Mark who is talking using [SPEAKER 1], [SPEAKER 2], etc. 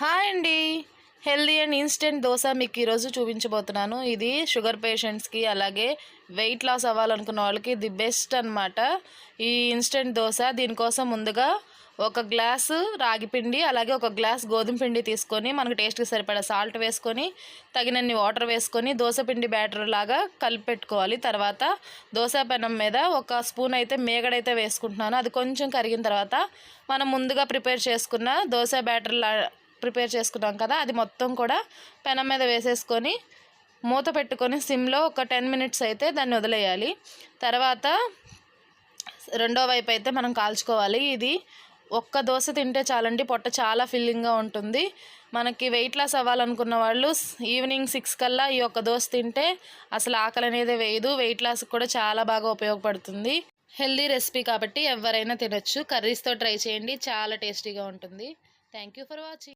[SPEAKER 1] Hi అండి. Healthy and instant dosa మీకు ఈరోజు చూపించబోతున్నాను. ఇది షుగర్ పేషెంట్స్కి అలాగే వెయిట్ లాస్ అవ్వాలనుకున్న వాళ్ళకి ది బెస్ట్ అనమాట ఈ ఇన్స్టెంట్ దోశ. దీనికోసం ముందుగా ఒక గ్లాసు రాగి పిండి అలాగే ఒక గ్లాస్ గోధుమ పిండి తీసుకొని మనకు టేస్ట్కి సరిపడా సాల్ట్ వేసుకొని తగినన్ని వాటర్ వేసుకొని దోశ పిండి బ్యాటర్ లాగా కలిపి పెట్టుకోవాలి. తర్వాత దోశ పెనం మీద ఒక స్పూన్ అయితే మేగడైతే వేసుకుంటున్నాను. అది కొంచెం కరిగిన తర్వాత మనం ముందుగా ప్రిపేర్ చేసుకున్న దోశ బ్యాటర్ ప్రిపేర్ చేసుకున్నాం కదా, అది మొత్తం కూడా పెనం మీద వేసేసుకొని మూత పెట్టుకొని సిమ్లో ఒక 10 మినిట్స్ అయితే దాన్ని వదిలేయాలి. తర్వాత రెండో వైపు అయితే మనం కాల్చుకోవాలి. ఇది ఒక్క దోశ తింటే చాలండి, పొట్ట చాలా ఫిల్లింగ్గా ఉంటుంది. మనకి వెయిట్ లాస్ అవ్వాలనుకున్న వాళ్ళు ఈవినింగ్ 6 కల్లా ఈ ఒక్క దోశ తింటే అసలు ఆకలి అనేది వేయదు. వెయిట్ లాస్కి కూడా చాలా బాగా ఉపయోగపడుతుంది. హెల్దీ రెసిపీ కాబట్టి ఎవరైనా తినొచ్చు. కర్రీస్తో ట్రై చేయండి, చాలా టేస్టీగా ఉంటుంది. Thank you for watching.